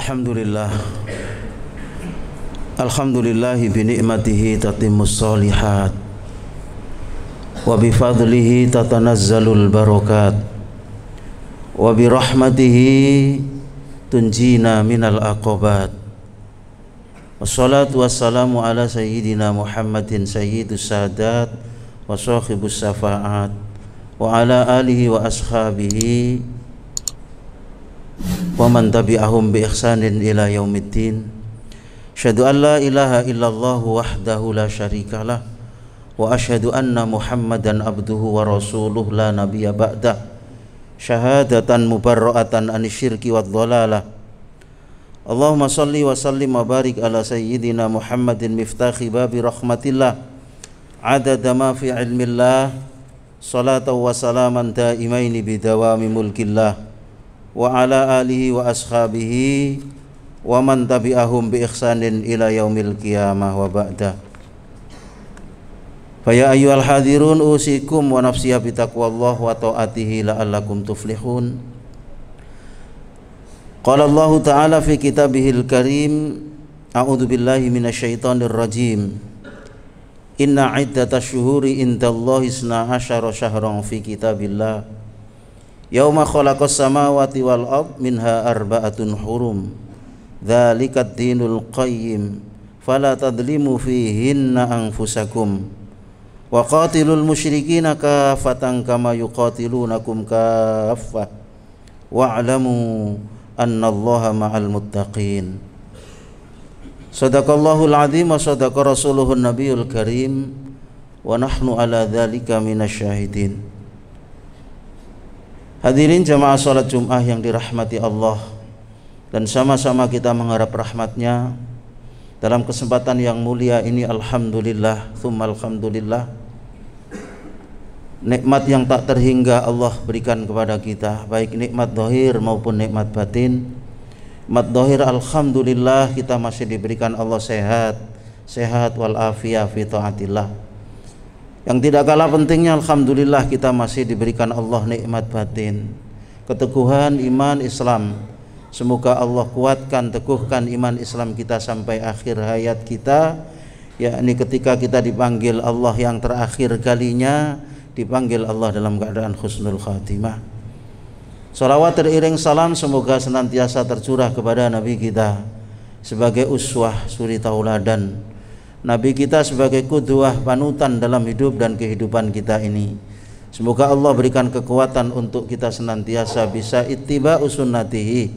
Alhamdulillah. Alhamdulillahi bi ni'matihi tatimmus shalihat wa bi fadlihi tatanazzalul barakat wa bi rahmatihi tunjina minal aqabat. Wassalatu wassalamu ala sayyidina Muhammadin sayyidus sadat wa sahibus syafaat wa ala alihi wa ashabihi wa man tabi'ahum bi ihsanin ila yaumiddin. Asyhadu an la ilaha illallah wahdahu la syarikalah wa asyhadu anna Muhammadan abduhu wa rasuluh la nabiyya ba'dah. Syahadatan mubarra'atan anisyirki wad dhalalah. Allahumma salli wa sallim wa barik ala sayyidina Muhammadin miftahi babi rahmatillah adada ma fi ilmillah salatan wa salaman daimaini bidawami mulkillah wa ala alihi wa ashabihi wa man tabi'ahum bi ihsanin ila yaumil qiyamah wa ba'da. Fa ya ayyuhal hadirun usikum wa nafsiya bi taqwallah wa ta'atihi la'allakum tuflihun. Qala Allah ta'ala fi kitabihil karim, a'udzu billahi minasyaitonir rajim. Inna iddatash syuhuri indallahi 12 syahran fi kitabillah yauma khalaqas samawati wal ard minha arba'atun hurum dzalikat dinul qayyim fala tadlimu fihinna anfusakum wa qatilul musyrikina kafatan kama yuqatilunakum kaffah wa'lamu annallaha ma'al muttaqin. Sadaqallahul azim wa sadaqa rasuluhun nabiyul karim wa nahnu ala dzalika minasyahidin. Hadirin jamaah salat Jum'ah yang dirahmati Allah, dan sama-sama kita mengharap rahmatnya dalam kesempatan yang mulia ini. Alhamdulillah, tsumma alhamdulillah, nikmat yang tak terhingga Allah berikan kepada kita, baik nikmat zahir maupun nikmat batin. Nikmat zahir alhamdulillah kita masih diberikan Allah sehat walafiat fi taatillah. Yang tidak kalah pentingnya alhamdulillah kita masih diberikan Allah nikmat batin, keteguhan iman Islam. Semoga Allah kuatkan, teguhkan iman Islam kita sampai akhir hayat kita, yakni ketika kita dipanggil Allah yang terakhir kalinya, dipanggil Allah dalam keadaan husnul khatimah. Salawat teriring salam semoga senantiasa tercurah kepada Nabi kita sebagai uswah suri tauladan, Nabi kita sebagai qudwah panutan dalam hidup dan kehidupan kita ini. Semoga Allah berikan kekuatan untuk kita senantiasa bisa ittiba'u sunnatihi,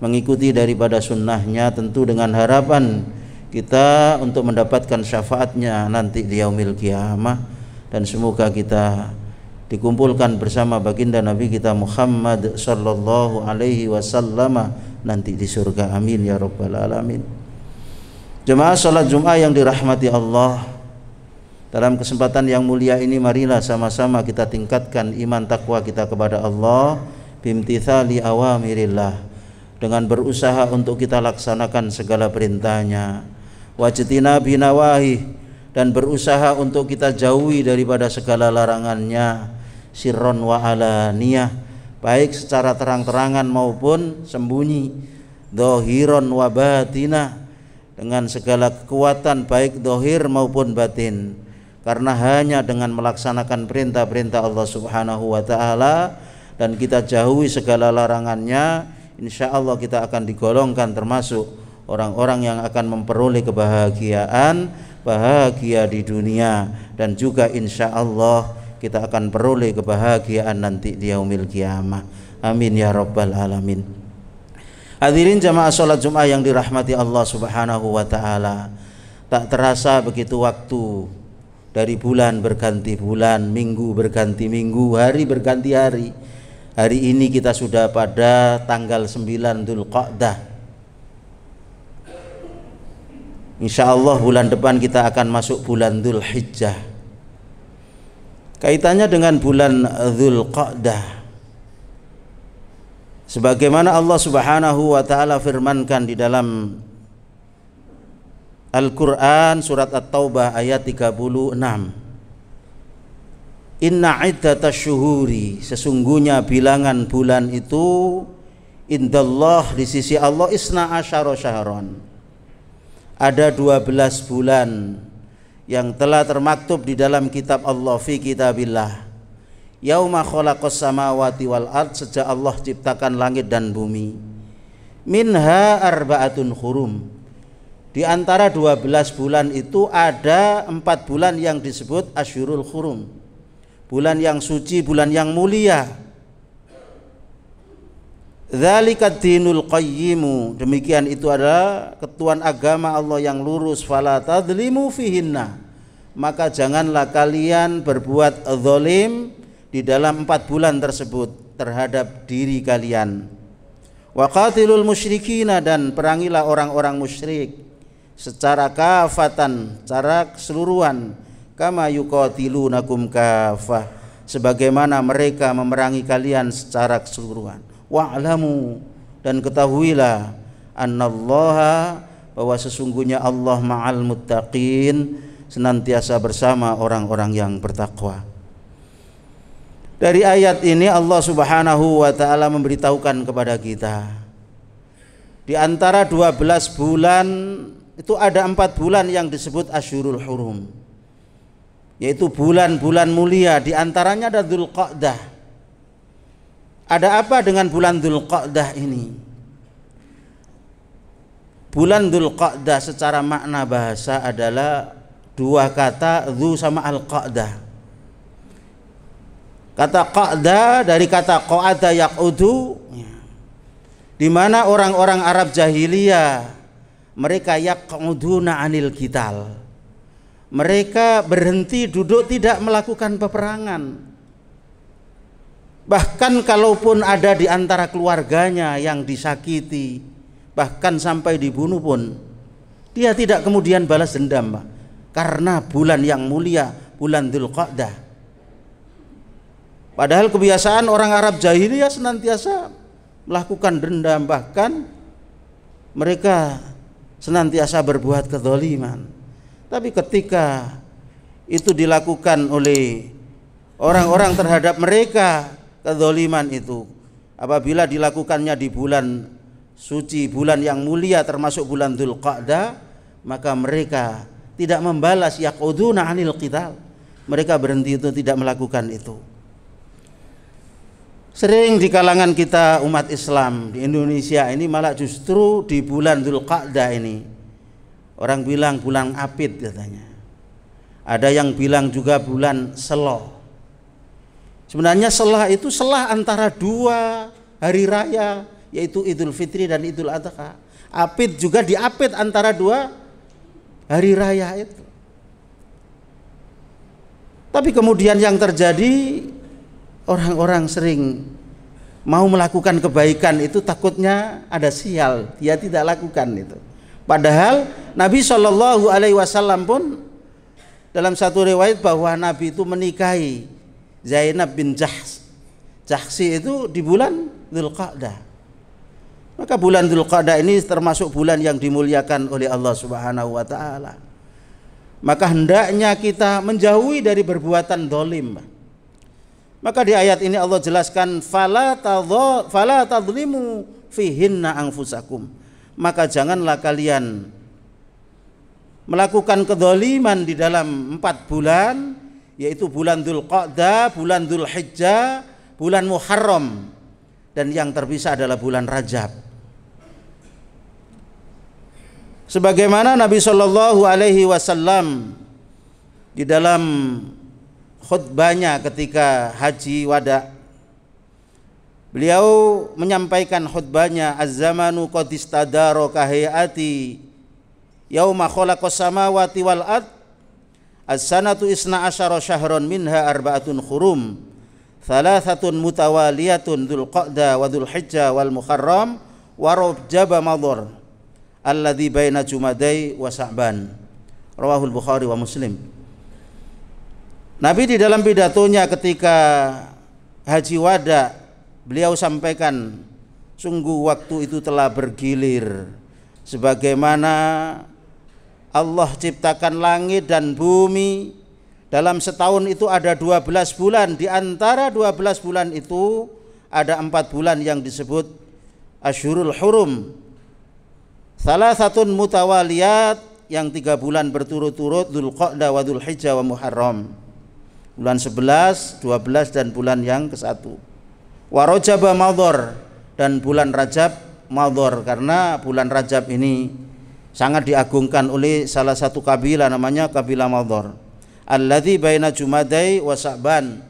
mengikuti daripada sunnahnya, tentu dengan harapan kita untuk mendapatkan syafaatnya nanti di yaumil qiyamah. Dan semoga kita dikumpulkan bersama baginda Nabi kita Muhammad sallallahu alaihi wasallam nanti di surga. Amin ya rabbal alamin. Jemaah salat Jum'ah yang dirahmati Allah, dalam kesempatan yang mulia ini marilah sama-sama kita tingkatkan iman takwa kita kepada Allah bimtithali awamirillah, dengan berusaha untuk kita laksanakan segala perintahnya, wajtina binawahi, dan berusaha untuk kita jauhi daripada segala larangannya, sirron wa alaniyah, baik secara terang-terangan maupun sembunyi, dhahiron wa batinah, dengan segala kekuatan baik dohir maupun batin. Karena hanya dengan melaksanakan perintah-perintah Allah subhanahu wa ta'ala dan kita jauhi segala larangannya, insya Allah kita akan digolongkan termasuk orang-orang yang akan memperoleh kebahagiaan, bahagia di dunia, dan juga insya Allah kita akan peroleh kebahagiaan nanti di yaumil qiyamah. Amin ya rabbal alamin. Hadirin jamaah salat Jum'ah yang dirahmati Allah subhanahu wa ta'ala, tak terasa begitu waktu, dari bulan berganti bulan, minggu berganti minggu, hari berganti hari. Hari ini kita sudah pada tanggal 9 Dzulqa'dah. Insya Allah bulan depan kita akan masuk bulan Dzulhijjah. Kaitannya dengan bulan Dzulqa'dah, sebagaimana Allah subhanahu wa ta'ala firmankan di dalam Al-Quran surat At-Taubah ayat 36, Inna iddatash syuhuri, sesungguhnya bilangan bulan itu Indallah, di sisi Allah, isna asyara syahron, ada 12 bulan yang telah termaktub di dalam kitab Allah, fi kitabillah, yauma khalaqas samawati wal ard, sejak Allah ciptakan langit dan bumi. Minha arba'atun hurum, di antara 12 bulan itu ada 4 bulan yang disebut asyurul hurum, bulan yang suci, bulan yang mulia. Dzalika dinul qayyimu, demikian itu adalah ketuan agama Allah yang lurus. Fala tadzlimu fihinna, maka janganlah kalian berbuat zalim di dalam 4 bulan tersebut terhadap diri kalian. Wa qatilul musyrikina, dan perangilah orang-orang musyrik secara kafatan, secara keseluruhan, kama yuqatilunakum kafah, sebagaimana mereka memerangi kalian secara keseluruhan. Wa'lamu, dan ketahuilah, annallaha, bahwa sesungguhnya Allah ma'al muttaqin, senantiasa bersama orang-orang yang bertakwa. Dari ayat ini Allah Subhanahu wa ta'ala memberitahukan kepada kita, di antara 12 bulan itu ada 4 bulan yang disebut asyurul hurum, yaitu bulan-bulan mulia. Di antaranya ada Dzulqa'dah. Ada apa dengan bulan Dzulqa'dah ini? Bulan Dzulqa'dah secara makna bahasa adalah 2 kata, dzu sama al-qa'dah. Kata qa'dah dari kata qa'ada yaq'udu, di mana orang-orang Arab jahiliyah mereka yaq'uduna anil qital, mereka berhenti duduk, tidak melakukan peperangan. Bahkan kalaupun ada di antara keluarganya yang disakiti, bahkan sampai dibunuh pun, dia tidak kemudian balas dendam, Pak, karena bulan yang mulia, bulan Dzulqa'dah. Padahal kebiasaan orang Arab jahiliyah senantiasa melakukan dendam, bahkan mereka senantiasa berbuat kezaliman. Tapi ketika itu dilakukan oleh orang-orang terhadap mereka, kezaliman itu apabila dilakukannya di bulan suci, bulan yang mulia termasuk bulan Dzulqa'dah, maka mereka tidak membalas, yaquduna anil qital, mereka berhenti itu, tidak melakukan itu. Sering di kalangan kita umat Islam di Indonesia ini malah justru di bulan Dzulqa'dah ini orang bilang bulan apit katanya. Ada yang bilang juga bulan Selo. Sebenarnya selah itu selah antara 2 hari raya, yaitu Idul Fitri dan Idul Adha. Apit juga diapit antara 2 hari raya itu. Tapi kemudian yang terjadi, orang-orang sering mau melakukan kebaikan itu takutnya ada sial, dia tidak lakukan itu. Padahal Nabi SAW pun dalam satu riwayat bahwa Nabi itu menikahi Zainab bin Jahsi itu di bulan Dzulqa'dah. Maka bulan Dzulqa'dah ini termasuk bulan yang dimuliakan oleh Allah Subhanahu wa ta'ala. Maka hendaknya kita menjauhi dari perbuatan zalim. Maka di ayat ini Allah jelaskan, fala tadzlimu fihinna anfusakum, maka janganlah kalian melakukan kezaliman di dalam 4 bulan, yaitu bulan Dzulqa'dah, bulan Dzulhijjah, bulan Muharram, dan yang terpisah adalah bulan Rajab. Sebagaimana Nabi Shallallahu Alaihi Wasallam di dalam khutbahnya ketika haji wada, beliau menyampaikan khutbahnya, az-zamanu qad istadara ka hayati yauma khalaqas samawati wal ard, as-sanatu isna asyara syahron minha arba'atun hurum, thalathatun mutawaliyatun Dzulqa'dah wa Dzulhijjah wal Muharram wa Rajab madhar alladzi baina Jumadai wa Sa'ban. Rawahul Bukhari wa Muslim. Nabi di dalam pidatonya ketika haji wada, beliau sampaikan, sungguh waktu itu telah bergilir sebagaimana Allah ciptakan langit dan bumi. Dalam setahun itu ada 12 bulan. Di antara 12 bulan itu ada 4 bulan yang disebut Asyhurul hurum salasatun mutawaliyat, yang 3 bulan berturut-turut, Dzulqa'dah wa Dzulhijjah wa Muharram. Bulan 11, 12 dan bulan yang ke-1. Wa Rajab madhar, dan bulan Rajab madhar, karena bulan Rajab ini sangat diagungkan oleh salah satu kabilah, namanya kabilah Madhar. Alladzi baina Jumadai wa Sa'ban,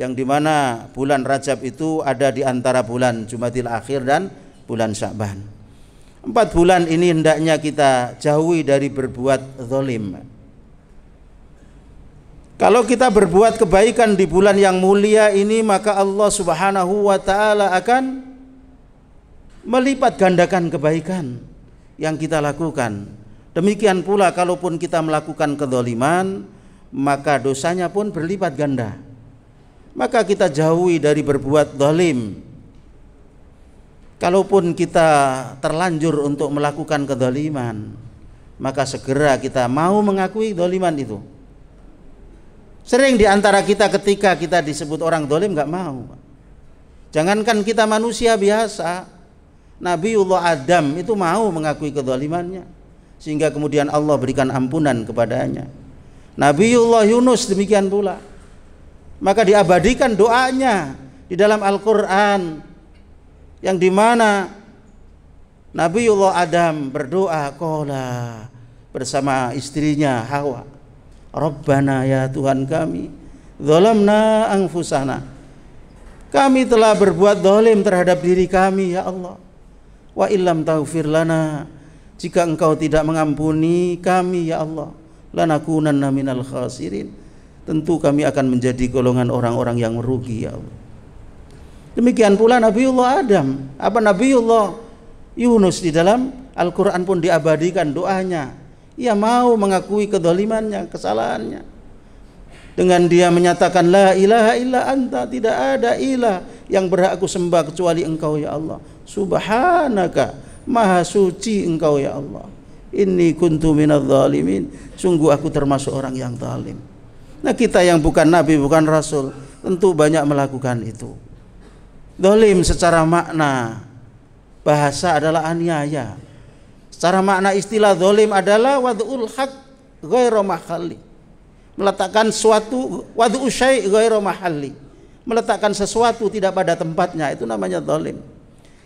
yang dimana bulan Rajab itu ada di antara bulan Jumadil Akhir dan bulan Sa'ban. 4 bulan ini hendaknya kita jauhi dari berbuat zalim. Kalau kita berbuat kebaikan di bulan yang mulia ini, maka Allah Subhanahu wa taala akan melipat gandakan kebaikan yang kita lakukan. Demikian pula kalaupun kita melakukan kezaliman, maka dosanya pun berlipat ganda. Maka kita jauhi dari berbuat zalim. Kalaupun kita terlanjur untuk melakukan kezaliman, maka segera kita mau mengakui zaliman itu. Sering di antara kita ketika kita disebut orang zalim nggak mau. Jangankan kita manusia biasa, Nabiullah Adam itu mau mengakui kezalimannya, sehingga kemudian Allah berikan ampunan kepadanya. Nabiullah Yunus demikian pula. Maka diabadikan doanya di dalam Al-Quran, yang dimana Nabiullah Adam berdoa qala bersama istrinya Hawa, Rabbana ya Tuhan kami, zalamna anfusana, kami telah berbuat zalim terhadap diri kami ya Allah, wa illam taghfir lana, jika engkau tidak mengampuni kami ya Allah, lanakunanna minal khasirin, tentu kami akan menjadi golongan orang-orang yang merugi ya Allah. Demikian pula Nabiullah Adam, Nabiullah Yunus di dalam Al-Quran pun diabadikan doanya. Ia mau mengakui kezalimannya, kesalahannya, dengan dia menyatakan la ilaha illa anta, tidak ada ilah yang berhak aku sembah kecuali engkau ya Allah, subhanaka, maha suci engkau ya Allah, inni kuntu minadz zalimin, sungguh aku termasuk orang yang zalim. Nah, kita yang bukan nabi, bukan rasul, tentu banyak melakukan itu. Zalim secara makna bahasa adalah aniaya. Secara makna istilah zalim adalah wad'ul haq ghairu mahalli, meletakkan suatu, wad'u syai' ghairu mahalli, meletakkan sesuatu tidak pada tempatnya, itu namanya zalim.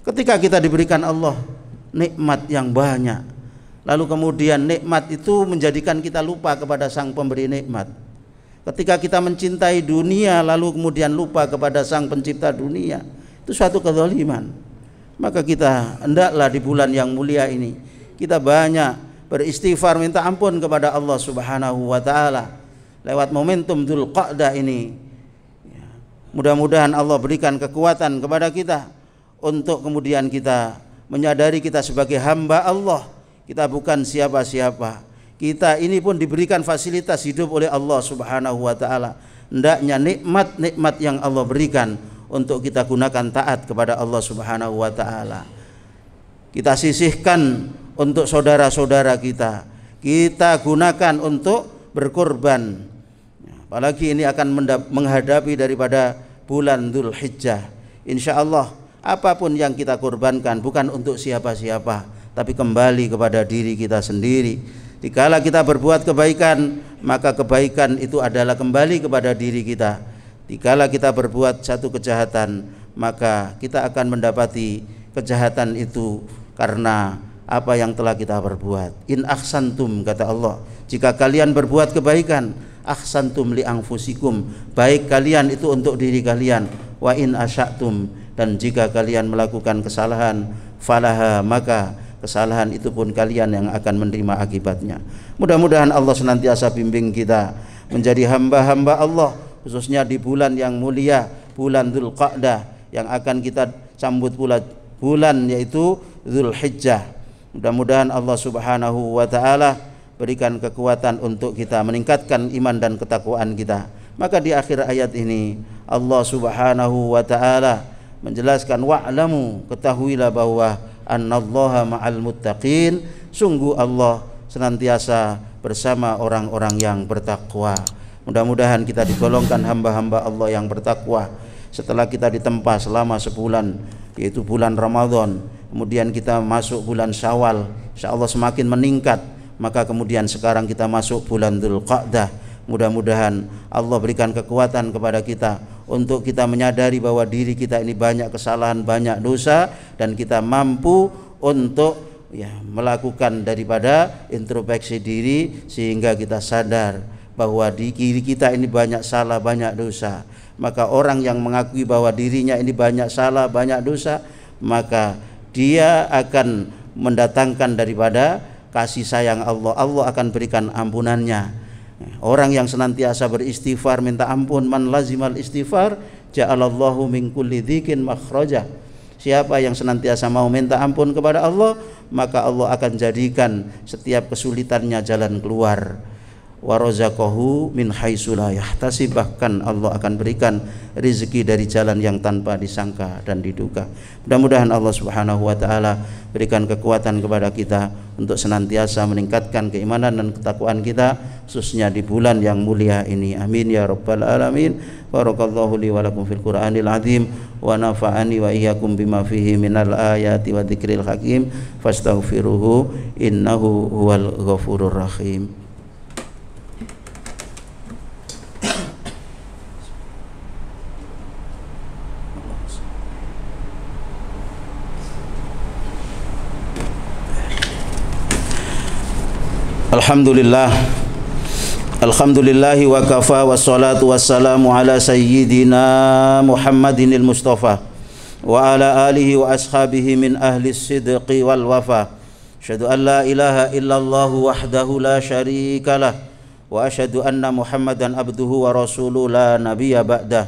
Ketika kita diberikan Allah nikmat yang banyak, lalu kemudian nikmat itu menjadikan kita lupa kepada sang pemberi nikmat. Ketika kita mencintai dunia lalu kemudian lupa kepada sang pencipta dunia, itu suatu kezaliman. Maka kita hendaklah di bulan yang mulia ini kita banyak beristighfar, minta ampun kepada Allah Subhanahu wa taala lewat momentum Dzulqa'dah ini. Mudah-mudahan Allah berikan kekuatan kepada kita untuk kemudian kita menyadari kita sebagai hamba Allah, kita bukan siapa-siapa. Kita ini pun diberikan fasilitas hidup oleh Allah Subhanahu wa taala. Hendaknya nikmat-nikmat yang Allah berikan untuk kita gunakan taat kepada Allah Subhanahu wa taala. Kita sisihkan untuk saudara-saudara kita. Kita gunakan untuk berkorban. Apalagi ini akan menghadapi daripada bulan Dzulhijjah. Insyaallah apapun yang kita korbankan bukan untuk siapa-siapa, tapi kembali kepada diri kita sendiri. Dikala kita berbuat kebaikan, maka kebaikan itu adalah kembali kepada diri kita. Dikala kita berbuat satu kejahatan, maka kita akan mendapati kejahatan itu karena apa yang telah kita perbuat. In ahsantum, kata Allah, jika kalian berbuat kebaikan, ahsantum li anfusikum, baik kalian itu untuk diri kalian. Wa in asyatum, dan jika kalian melakukan kesalahan, falaha, maka kesalahan itu pun kalian yang akan menerima akibatnya. Mudah-mudahan Allah senantiasa bimbing kita menjadi hamba-hamba Allah, khususnya di bulan yang mulia, bulan Dzulqa'dah, yang akan kita sambut pula bulan yaitu Dzulhijjah. Mudah-mudahan Allah Subhanahu wa taala berikan kekuatan untuk kita meningkatkan iman dan ketakwaan kita. Maka di akhir ayat ini Allah Subhanahu wa taala menjelaskan, wa'lamu, ketahuilah bahwa annallaha ma'al muttaqin, sungguh Allah senantiasa bersama orang-orang yang bertakwa. Mudah-mudahan kita digolongkan hamba-hamba Allah yang bertakwa setelah kita ditempa selama sebulan, yaitu bulan Ramadan, kemudian kita masuk bulan Syawal, insyaallah semakin meningkat. Maka kemudian sekarang kita masuk bulan Dzulqa'dah. Mudah-mudahan Allah berikan kekuatan kepada kita untuk kita menyadari bahwa diri kita ini banyak kesalahan, banyak dosa, dan kita mampu untuk melakukan daripada introspeksi diri sehingga kita sadar bahwa di diri kita ini banyak salah, banyak dosa. Maka orang yang mengakui bahwa dirinya ini banyak salah, banyak dosa, maka dia akan mendatangkan daripada kasih sayang Allah. Allah akan berikan ampunannya. Orang yang senantiasa beristighfar, minta ampun, man lazimal istighfar ja'alallahu min kulli dzikin makhraja. Siapa yang senantiasa mau minta ampun kepada Allah, maka Allah akan jadikan setiap kesulitannya jalan keluar. Wa razaqahu min haitsu la yahtasib, bahkan Allah akan berikan rezeki dari jalan yang tanpa disangka dan diduga. Mudah-mudahan Allah Subhanahu wa taala berikan kekuatan kepada kita untuk senantiasa meningkatkan keimanan dan ketakwaan kita, khususnya di bulan yang mulia ini. Amin ya rabbal alamin. Barakallahu li wa lakum fil Qur'anil azim wa nafa'ani wa iyyakum bima fihi minal ayati wa dzikril hakim fastaghfiruhu innahu huwal ghafurur rahim. Alhamdulillahi wa kafa wassalatu wassalamu ala sayyidina Muhammadinil Mustafa wa ala alihi wa ashabihi min ahli sidqi wal wafa. Asyhadu an la ilaha illallah wahdahu la syarika lah wa asyhadu anna Muhammadan abduhu wa rasuluhu la nabiyya ba'dah.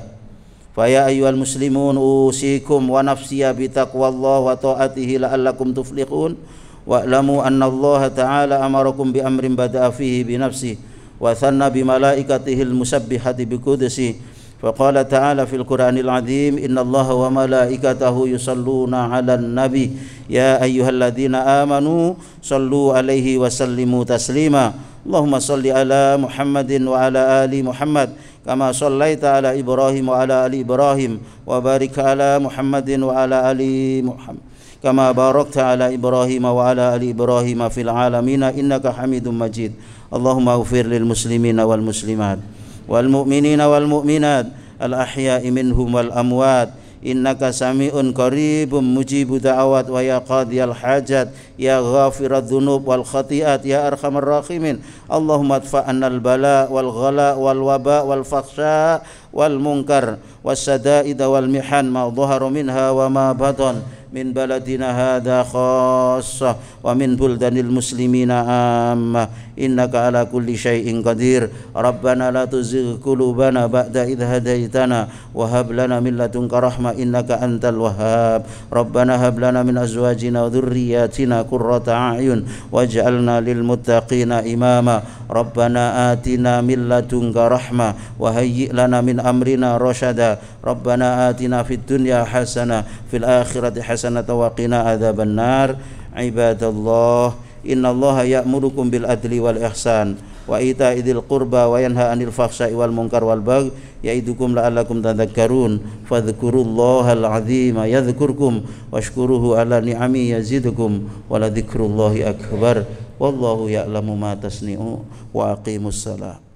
Fa ya ayyuhal muslimun usikum wa nafsiya bi taqwallahi wa ta'atihi la'allakum tuflihun. Wa'lamu anna Allah ta'ala amarakum bi amrin bada'a fihi bi nafsi wa thanna bi malaikatihil musabbihati bi qudsi. Fa qala ta'ala fil Qur'anil azim inna Allah wa malaikatahu yusalluna 'alan nabi ya ayyuhalladzina amanu sallu 'alaihi wa sallimu taslima. Allahumma salli ala Muhammadin wa ala ali Muhammad kama sallaita ala Ibrahim wa ala ali Ibrahim wa barik ala Muhammadin wa ala ali Muhammad kama barakta ala Ibrahim wa ala ali Ibrahim fil alamin innaka Hamidum Majid. Allahumma ighfir lil muslimina wal muslimat wal mu'minina wal mu'minat al ahya'i minhum wal amwat innaka sami'un qaribun mujibu da'awat wa ya qadiyal hajat ya ghafiradz dzunub wal khati'at ya arhamar rahimin. Allahumma adfa'na al bala wal ghala wal waba wal fakhsha wal munkar was sadaid wal mihan ma dhahara minha wa ma batan min baladina hadha khassah wa min buldanil muslimina amma innaka ala kulli syai'in qadir. Rabbana la tuzigh qulubana ba'da idh hadaitana wa hab lana min ladunka rahmah innaka antal wahhab. Rabbana hab lana min azwajina wa dhurriyyatina qurrata a'yun waj'alna lil muttaqina imama. Rabbana atina min ladunka rahmah wa hayyi' lana min amrina rasyada. Rabbana atina fid dunya hasanah fil akhirati hasanah wa qina adzaban nar. Ibadallah, innallaha ya'murukum bil adli wal ihsan wa ita'i dzil qurba wa yanha 'anil fahsya'i wal munkar wal baghi ya'idukum la'allakum tadhakkarun. Fadhkurullahal 'azima yadhkurkum washkuruhu 'ala ni'amihi yazidkum wa la dzikrullahi akbar. Wallahu ya'lamu ma tasni'u wa aqimus salat.